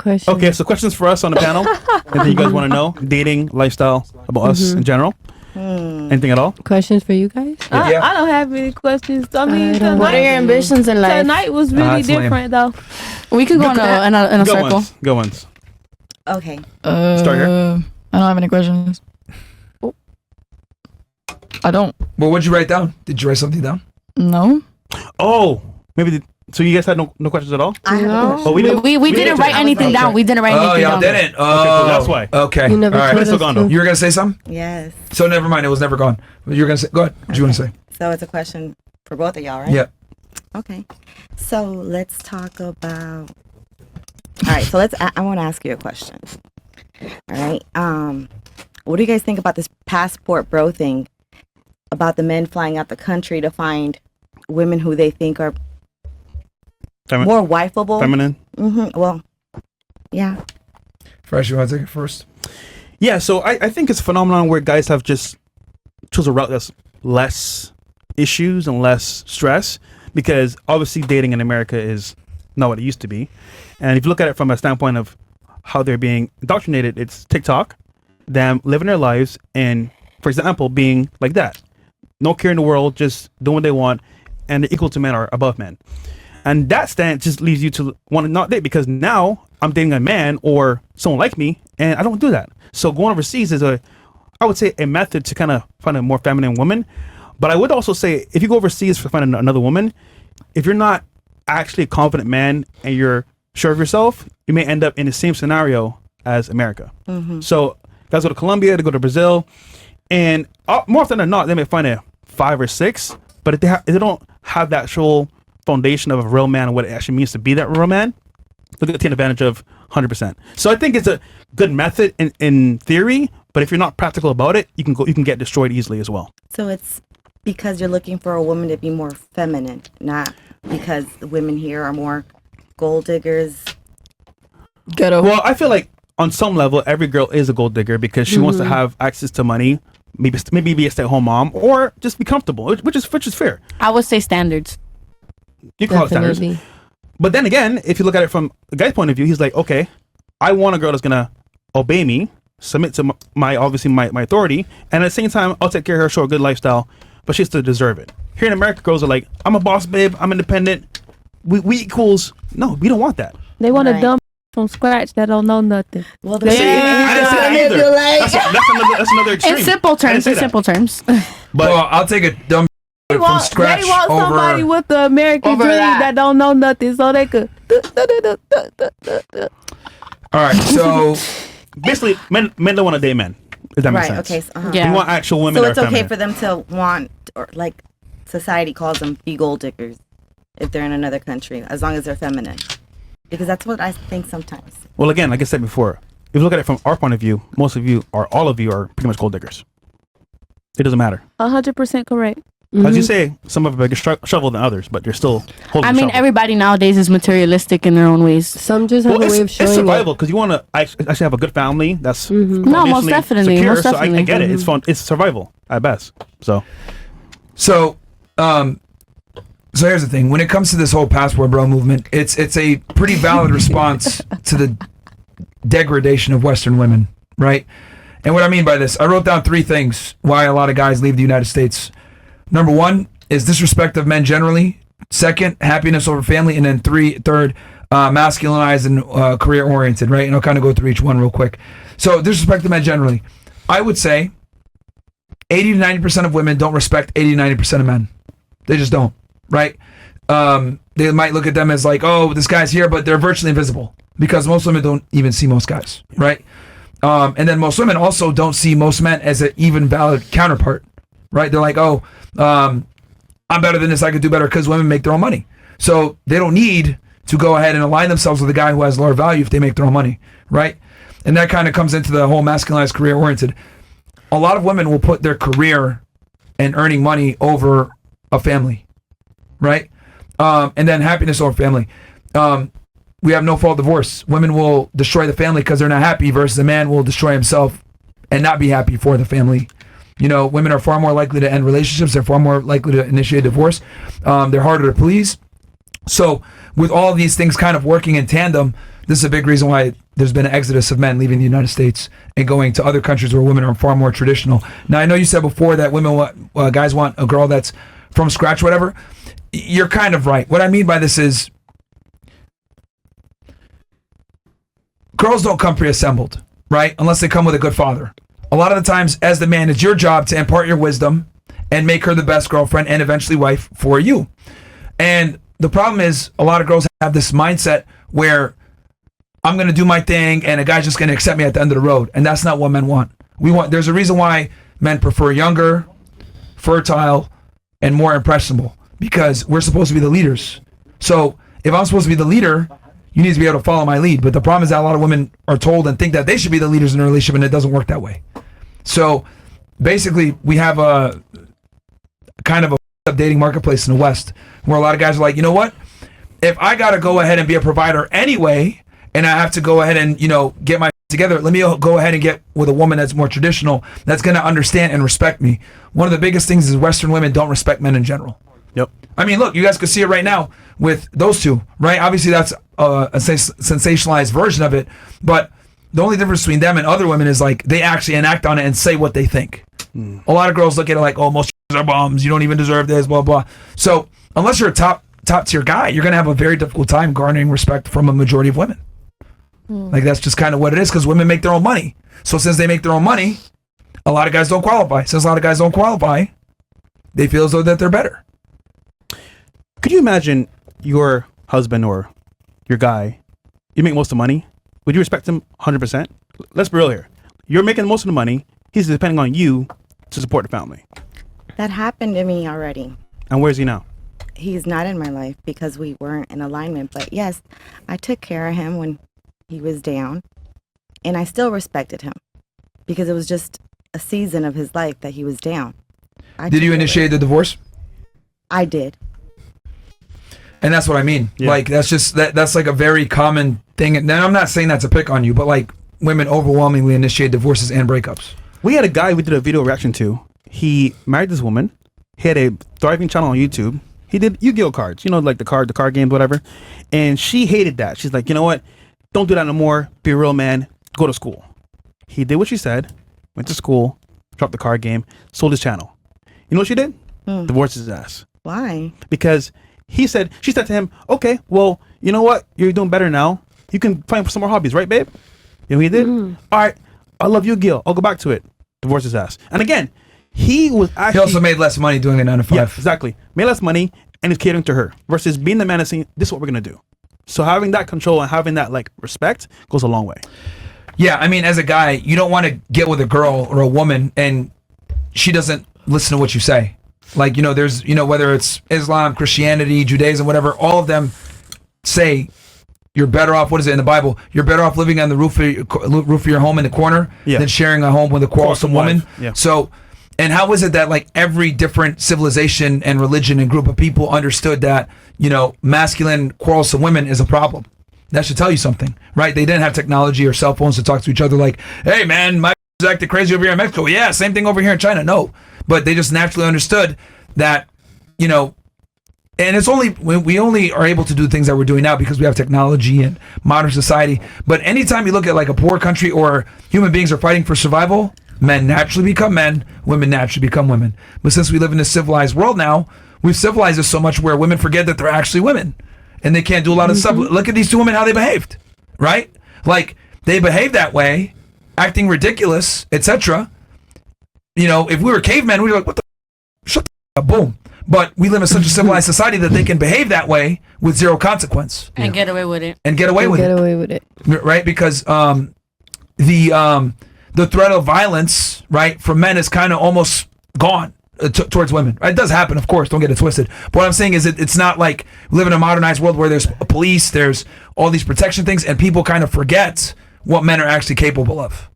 question. Okay, so questions for us on the panel. Anything you guys want to know? Dating, lifestyle, about us in general? Anything at all? Questions for you guys? I don't have any questions. I mean, What are your ambitions in life? tonight was really different, though. We could go in a Go circle. Go once. Okay. Start here. I don't have any questions. I don't. Well, what'd you write down? Did you write something down? No. Oh, maybe. So you guys had no questions at all? I have a question. Oh, We didn't write anything down. We didn't write anything down. Oh, y'all didn't. Okay, Oh, so that's why. Okay. You never All right. told It's still us gone, to. though. You were gonna say something? Yes. So never mind. It was never gone. You were gonna say. Go ahead. What do you want to say? So it's a question for both of y'all, right? Yeah. Okay. So let's talk about. All right. So I want to ask you a question. All right. What do you guys think about this passport bro thing? About the men flying out the country to find women who they think are more wifeable. Feminine? Well, yeah. Fresh, you want to take it first? Yeah, so I think it's a phenomenon where guys have just chose a route that's less issues and less stress, because obviously dating in America is not what it used to be. And if you look at it from a standpoint of how they're being indoctrinated, it's TikTok, them living their lives, and, for example, being like that. No care in the world, just doing what they want, and they're equal to men or above men. And that stance just leads you to want to not date, because now I'm dating a man or someone like me, and I don't do that. So going overseas is I would say, a method to kind of find a more feminine woman. But I would also say, if you go overseas for finding another woman, if you're not actually a confident man and you're sure of yourself, you may end up in the same scenario as America. So guys go to Colombia, they go to Brazil, and more often than not, they may find a 5 or 6. But if they don't have that actual foundation of a real man and what it actually means to be that real man, they'll take advantage of 100%. So I think it's a good method in theory, but if you're not practical about it, you can get destroyed easily as well. So it's because you're looking for a woman to be more feminine, not because the women here are more gold diggers. Ghetto. Well, I feel like on some level, every girl is a gold digger because she wants to have access to money, maybe be a stay-at-home mom, or just be comfortable, which is fair. I would say standards. You call it standards. Definitely. But then again, if you look at it from the guy's point of view, he's like, okay, I want a girl that's gonna obey me, submit to my authority, and at the same time, I'll take care of her, show her a good lifestyle, but she has to deserve it. Here in America, girls are like, I'm a boss, babe, I'm independent, we equals. No, we don't want that. They want a Right. dumb from scratch that don't know nothing. Well, I didn't say that either. That's another extreme. In simple I didn't terms. say In that. simple terms. But Well, I'll take a dumb from scratch They want somebody over. with the American over dream that. that don't know nothing, so they could. All right, so basically, men don't want to date men. If that makes Right. sense. Okay. So, Yeah. We want actual women. So that it's are okay feminine. for them to want, or like society calls them, be gold diggers if they're in another country, as long as they're feminine. Because that's what I think sometimes. Well, again, like I said before, if you look at it from our point of view, most of you or all of you are pretty much gold diggers. It doesn't matter. 100% correct. As you say, some have a bigger shovel than others, but you're still holding I the mean, shovel. everybody nowadays is materialistic in their own ways. Some just have Well, a way of it's showing survival because you want to actually have a good family that's No, most financially definitely, secure, most so I definitely. get it. It's fun. It's survival at best. So So here's the thing. When it comes to this whole passport bro movement, it's a pretty valid response to the degradation of Western women, right? And what I mean by this, I wrote down 3 things why a lot of guys leave the United States. Number 1 is disrespect of men generally. 2nd, happiness over family. And then 3rd, masculinized and career-oriented, right? And I'll kind of go through each one real quick. So disrespect of men generally. I would say 80 to 90% of women don't respect 80 to 90% of men. They just don't, right? They might look at them as like, oh, this guy's here, but they're virtually invisible because most women don't even see most guys, right? And then most women also don't see most men as an even valid counterpart, right? They're like, oh, I'm better than this, I could do better, because women make their own money. So they don't need to go ahead and align themselves with a guy who has lower value if they make their own money, right? And that kind of comes into the whole masculinized, career-oriented. A lot of women will put their career and earning money over a family, right? And then happiness over family. We have no-fault divorce. Women will destroy the family because they're not happy, versus a man will destroy himself and not be happy for the family. You know, women are far more likely to end relationships. They're far more likely to initiate divorce. They're harder to please. So with all these things kind of working in tandem, this is a big reason why there's been an exodus of men leaving the United States and going to other countries where women are far more traditional. Now, I know you said before that guys want a girl that's from scratch, whatever. You're kind of right. What I mean by this is girls don't come pre-assembled, right? Unless they come with a good father. A lot of the times, as the man, it's your job to impart your wisdom and make her the best girlfriend and eventually wife for you. And the problem is a lot of girls have this mindset where I'm going to do my thing and a guy's just going to accept me at the end of the road. And that's not what men want. There's a reason why men prefer younger, fertile, and more impressionable, because we're supposed to be the leaders. So if I'm supposed to be the leader, you need to be able to follow my lead. But the problem is that a lot of women are told and think that they should be the leaders in a relationship, and it doesn't work that way. So basically, we have a kind of a dating marketplace in the West where a lot of guys are like, you know what? If I got to go ahead and be a provider anyway, and I have to go ahead and, get my together, let me go ahead and get with a woman that's more traditional, that's going to understand and respect me. One of the biggest things is Western women don't respect men in general. Yep. I mean, look, you guys could see it right now with those two, right? Obviously, that's a sensationalized version of it, but the only difference between them and other women is like they actually enact on it and say what they think. A lot of girls look at it like, oh, most are bums, you don't even deserve this, blah, blah. So unless you're a top tier guy, you're going to have a very difficult time garnering respect from a majority of women. Like, that's just kind of what it is, because women make their own money. So since they make their own money, a lot of guys don't qualify. Since a lot of guys don't qualify, they feel as though that they're better. Could you imagine your husband or your guy, you make most of the money, would you respect him 100%? Let's be real here. You're making most of the money, he's depending on you to support the family. That happened to me already. And where's he now? He's not in my life because we weren't in alignment. But yes, I took care of him when he was down, and I still respected him because it was just a season of his life that he was down. Did you initiate the divorce? I did. And that's what I mean. Yeah. Like, that's like a very common thing. And I'm not saying that to pick on you, but like women overwhelmingly initiate divorces and breakups. We had a guy we did a video reaction to. He married this woman. He had a thriving channel on YouTube. He did Yu-Gi-Oh cards, like the card games, whatever. And she hated that. She's like, you know what? Don't do that no more. Be a real man. Go to school. He did what she said. Went to school. Dropped the card game. Sold his channel. You know what she did? Divorced his ass. Why? Because she said to him, okay, well, you know what? You're doing better now. You can find some more hobbies, right, babe? You know what he did? All right. I love Yu-Gi-Oh. I'll go back to it. Divorced his ass. And again, he was actually... He also made less money doing a 9 to 5. Yeah, exactly. Made less money and is catering to her versus being the man and saying, this is what we're going to do. So having that control and having that respect goes a long way. Yeah, I mean, as a guy, you don't want to get with a girl or a woman and she doesn't listen to what you say. Like, there's, whether it's Islam, Christianity, Judaism, whatever, all of them say you're better off, what is it in the Bible? You're better off living on the roof of your home in the corner than sharing a home with a quarrelsome woman. Yeah. So, and how is it that every different civilization and religion and group of people understood that, masculine quarrelsome women is a problem? That should tell you something, right? They didn't have technology or cell phones to talk to each other like, hey man, my acting crazy over here in Mexico. Yeah, same thing over here in China. No, but they just naturally understood that, and it's only, we only are able to do things that we're doing now because we have technology and modern society. But anytime you look at a poor country or human beings are fighting for survival, men naturally become men, women naturally become women. But since we live in a civilized world now, we've civilized this so much where women forget that they're actually women and they can't do a lot of stuff. Look at these two women, how they behaved, right? Like, they behaved that way, acting ridiculous, etc. If we were cavemen, we'd be like, what the shut the boom. But we live in such a civilized society that they can behave that way with zero consequence. And get away with it. And get away with it. Right? Because the threat of violence, right, from men is kind of almost gone towards women. It does happen, of course, don't get it twisted. But what I'm saying is it's not like we live in a modernized world where there's a police, there's all these protection things, and people kind of forget what men are actually capable of.